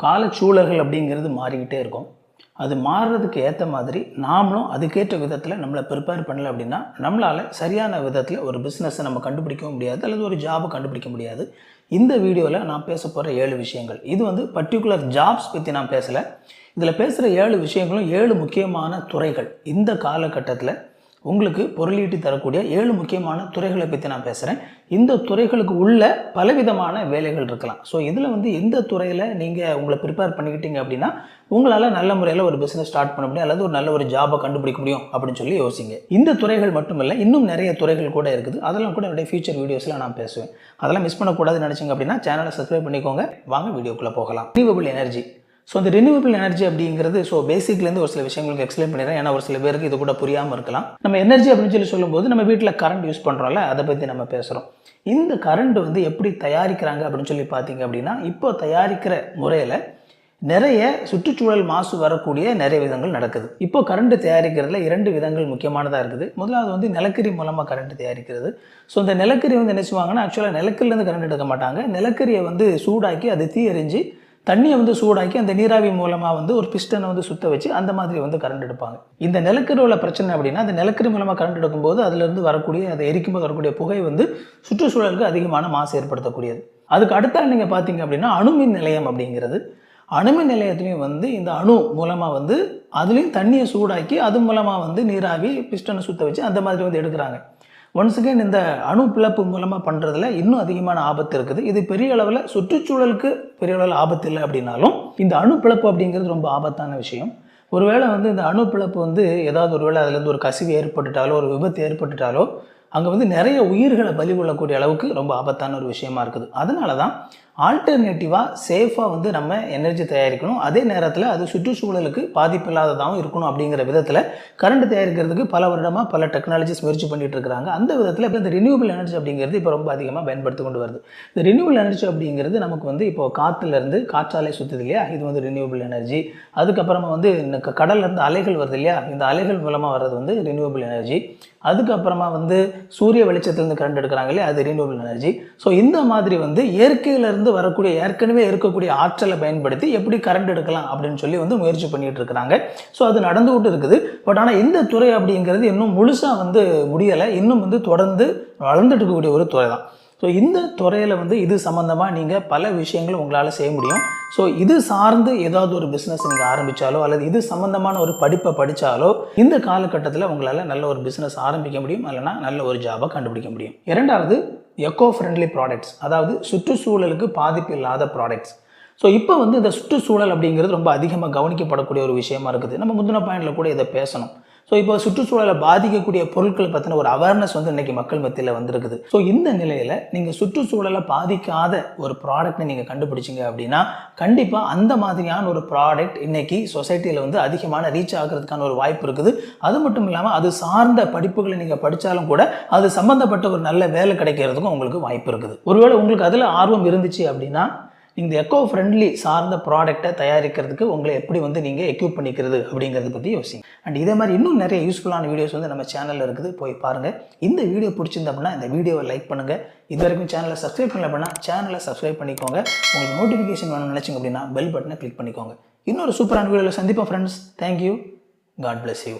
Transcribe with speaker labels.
Speaker 1: காலச்சூழல்கள் அப்படிங்கிறது மாறிக்கிட்டே இருக்கும். அது மாறுறதுக்கு ஏற்ற மாதிரி நாமளும் அதுக்கேற்ற விதத்தில் நம்மளை ப்ரிப்பேர் பண்ணல அப்படின்னா நம்மளால் சரியான விதத்தில் ஒரு பிஸ்னஸை நம்ம கண்டுபிடிக்கவும் முடியாது, அல்லது ஒரு ஜாபை கண்டுபிடிக்க முடியாது. இந்த வீடியோவில் நான் பேச போகிற 7 விஷயங்கள், இது வந்து பர்டிகுலர் ஜாப்ஸ் பற்றி நான் பேசலை. இதில் பேசுகிற 7 விஷயங்களும் 7 முக்கியமான துறைகள். இந்த காலகட்டத்தில் உங்களுக்கு பொருளீட்டி தரக்கூடிய 7 முக்கியமான துறைகளை பற்றி நான் பேசுகிறேன். இந்த துறைகளுக்கு உள்ள பலவிதமான வேலைகள் இருக்கலாம். ஸோ இதில் வந்து எந்த துறையில் நீங்கள் உங்களை ப்ரிப்பேர் பண்ணிக்கிட்டீங்க அப்படின்னா உங்களால் நல்ல முறையில் ஒரு பிஸ்னஸ் ஸ்டார்ட் பண்ண முடியும், அல்லது ஒரு நல்ல ஒரு ஜாபை கண்டுபிடிக்க முடியும் அப்படின்னு சொல்லி யோசிங்க. இந்த துறைகள் மட்டும் இல்லை, இன்னும் நிறைய துறைகள் கூட இருக்குது. அதெல்லாம் கூட என்னுடைய ஃபியூச்சர் வீடியோஸில் நான் பேசுவேன். அதெல்லாம் மிஸ் பண்ணக்கூடாதுன்னு நினச்சிங்க அப்படின்னா சேனலை சப்ஸ்கிரைப் பண்ணிக்கோங்க. வாங்க வீடியோக்குள்ளே போகலாம். Renewable energy. ஸோ இந்த ரினியூவபிள் எனர்ஜி அப்படிங்கிறது பேசிக்லேருந்து ஒரு சில விஷயங்களுக்கு எக்ஸ்பிளைன் பண்ணிடுறேன். ஏன்னா ஒரு சில பேருக்கு இது கூட புரியாமல் இருக்கலாம். நம்ம எனர்ஜி அப்படின்னு சொல்லும்போது நம்ம வீட்டில் கரண்ட் யூஸ் பண்ணுறோம்ல, அதை பற்றி நம்ம பேசுகிறோம். இந்த கரண்ட் வந்து எப்படி தயாரிக்கிறாங்க அப்படின்னு சொல்லி பார்த்தீங்க அப்படின்னா, இப்போ தயாரிக்கிற முறையில் நிறைய சுற்றுச்சூழல் மாசு வரக்கூடிய நிறைய விதங்கள் நடக்குது. இப்போ கரண்ட் தயாரிக்கிறதுல 2 விதங்கள் முக்கியமானதாக இருக்குது. முதலாவது வந்து நிலக்கரி மூலமாக கரண்ட் தயாரிக்கிறது. ஸோ இந்த நிலக்கரி வந்து என்ன செய்வாங்கன்னா, ஆக்சுவலாக நிலக்கரிலேருந்து கரண்ட் எடுக்க மாட்டாங்க. நிலக்கரியை வந்து சூடாக்கி அதை தீ எறிஞ்சு தண்ணியை வந்து சூடாக்கி அந்த நீராவி மூலமாக வந்து ஒரு பிஸ்டனை வந்து சுத்த வச்சு அந்த மாதிரி வந்து கரண்ட் எடுப்பாங்க. இந்த நிலக்கரி உள்ள பிரச்சனை அப்படின்னா, அந்த நிலக்கரி மூலமாக கரண்ட் எடுக்கும்போது அதிலிருந்து வரக்கூடிய, அதை எரிக்கும்போது வரக்கூடிய புகை வந்து சுற்றுச்சூழலுக்கு அதிகமான மாசு ஏற்படுத்தக்கூடியது. அதுக்கு அடுத்தால் நீங்கள் பார்த்தீங்க அப்படின்னா அணுமின் நிலையம் அப்படிங்கிறது. அணுமின் நிலையத்துலையும் வந்து இந்த அணு மூலமாக வந்து அதுலேயும் தண்ணியை சூடாக்கி அது மூலமாக வந்து நீராவி பிஸ்டனை சுத்த வச்சு அந்த மாதிரி வந்து எடுக்கிறாங்க. ஒன்ஸ் அகெயின் இந்த அணு பிளப்பு மூலமாக பண்ணுறதுல இன்னும் அதிகமான ஆபத்து இருக்குது. இது பெரிய அளவில் சுற்றுச்சூழலுக்கு பெரிய அளவில் ஆபத்து இல்லை அப்படின்னாலும் இந்த அணு பிளப்பு அப்படிங்கிறது ரொம்ப ஆபத்தான விஷயம். ஒருவேளை வந்து இந்த அணு பிளப்பு வந்து ஏதாவது ஒருவேளை அதுலேருந்து ஒரு கசிவு ஏற்பட்டுட்டாலோ ஒரு விபத்து ஏற்பட்டுட்டாலோ அங்கே வந்து நிறைய உயிர்களை பலி கொள்ளக்கூடிய அளவுக்கு ரொம்ப ஆபத்தான ஒரு விஷயமா இருக்குது. அதனால தான் ஆல்டர்னேட்டிவாக சேஃபாக வந்து நம்ம எனர்ஜி தயாரிக்கணும், அதே நேரத்தில் அது சுற்றுச்சூழலுக்கு பாதிப்பு இல்லாததாகவும் இருக்கணும் அப்படிங்கிற விதத்தில் கரண்ட் தயாரிக்கிறதுக்கு பல வருடமாக பல டெக்னாலஜிஸ் முயற்சி பண்ணிட்டு இருக்கிறாங்க. அந்த விதத்தில் இப்போ இந்த ரினியூவபிள் எனர்ஜி அப்படிங்கிறது இப்போ ரொம்ப அதிகமாக பயன்படுத்தி கொண்டு வருது. இந்த ரினியூவபிள் எனர்ஜி அப்படிங்கிறது நமக்கு வந்து இப்போ காற்றுலேருந்து காற்றாலை சுற்றுது இல்லையா, இது வந்து ரினியூவபிள் எனர்ஜி. அதுக்கப்புறமா வந்து கடல்லேருந்து அலைகள் வருது இல்லையா, இந்த அலைகள் மூலமாக வர்றது வந்து ரினியூவபிள் எனர்ஜி. அதுக்கப்புறமா வந்து சூரிய வெளிச்சத்திலிருந்து கரண்ட் எடுக்கிறாங்க இல்லையா, அது ரினியூவபிள் எனர்ஜி. ஸோ இந்த மாதிரி வந்து இயற்கையிலிருந்து வரக்கூடிய ஏற்கனவே இருக்கக்கூடிய ஆற்றலை பயன்படுத்தி எப்படி கரண்ட் எடுக்கலாம் அப்படின்னு சொல்லி வந்து முயற்சி பண்ணிட்டு இருக்கிறாங்க. ஸோ அது நடந்துகிட்டு இருக்குது. பட் ஆனால் இந்த துறை அப்படிங்கிறது இன்னும் முழுசாக வந்து முடியலை, இன்னும் வந்து தொடர்ந்து வளர்ந்துட்டு இருக்கக்கூடிய ஒரு துறை தான். ஸோ இந்த துறையில் வந்து இது சம்மந்தமாக நீங்கள் பல விஷயங்கள் உங்களால் செய்ய முடியும். ஸோ இது சார்ந்து ஏதாவது ஒரு பிஸ்னஸ் நீங்கள் ஆரம்பித்தாலோ அல்லது இது சம்மந்தமான ஒரு படிப்பை படித்தாலோ இந்த காலகட்டத்தில் உங்களால் நல்ல ஒரு பிஸ்னஸ் ஆரம்பிக்க முடியும், இல்லைனா நல்ல ஒரு ஜாபை கண்டுபிடிக்க முடியும். இரண்டாவது, எக்கோ ஃப்ரெண்ட்லி ப்ராடக்ட்ஸ், அதாவது சுற்றுச்சூழலுக்கு பாதிப்பு இல்லாத ப்ராடக்ட்ஸ். ஸோ இப்போ வந்து இந்த சுற்றுச்சூழல் அப்படிங்கிறது ரொம்ப அதிகமாக கவனிக்கப்படக்கூடிய ஒரு விஷயமா இருக்குது. நம்ம முந்தின பாயிண்டில் கூட இதை பேசணும். ஸோ இப்போ சுற்றுச்சூழலை பாதிக்கக்கூடிய பொருட்களை பற்றின ஒரு அவேர்னஸ் வந்து இன்றைக்கி மக்கள் மத்தியில் வந்திருக்குது. ஸோ இந்த நிலையில் நீங்கள் சுற்றுச்சூழலை பாதிக்காத ஒரு ப்ராடக்ட்டை நீங்கள் கண்டுபிடிச்சிங்க அப்படின்னா கண்டிப்பாக அந்த மாதிரியான ஒரு ப்ராடக்ட் இன்றைக்கி சொசைட்டியில் வந்து அதிகமான ரீச் ஆகிறதுக்கான ஒரு வாய்ப்பு இருக்குது. அது மட்டும் இல்லாமல் அது சார்ந்த படிப்புகளை நீங்கள் படித்தாலும் கூட அது சம்மந்தப்பட்ட ஒரு நல்ல வேலை கிடைக்கிறதுக்கும் உங்களுக்கு வாய்ப்பு இருக்குது. ஒருவேளை உங்களுக்கு அதில் ஆர்வம் இருந்துச்சு அப்படின்னா இந்த எக்கோ ஃப்ரெண்ட்லி சார்ந்த ப்ராடக்டை தயாரிக்கிறதுக்கு உங்களை எப்படி வந்து நீங்கள் எக்யூப் பண்ணிக்கிறது அப்படிங்கிறத பற்றி யோசிங்க. அண்ட் இதே மாதிரி இன்னும் நிறைய யூஸ்ஃபுல்லான வீடியோஸ் வந்து நம்ம சேனலில் இருக்குது, போய் பாருங்கள். இந்த வீடியோ பிடிச்சிருந்தா அப்படின்னா இந்த வீடியோவை லைக் பண்ணுங்கள். இது வரைக்கும் சேனலை சப்ஸ்கிரைப் பண்ணல அப்படின்னா சேனலை சப்ஸ்கிரைப் பண்ணிக்கோங்க. உங்களுக்கு நோட்டிஃபிகேஷன் வேணும்னு நினச்சிங்க அப்படின்னா பெல் பட்டனை கிளிக் பண்ணிக்கோங்க. இன்னொரு சூப்பரான வீடியோவில் சந்திப்போம் friends. Thank you. God bless you.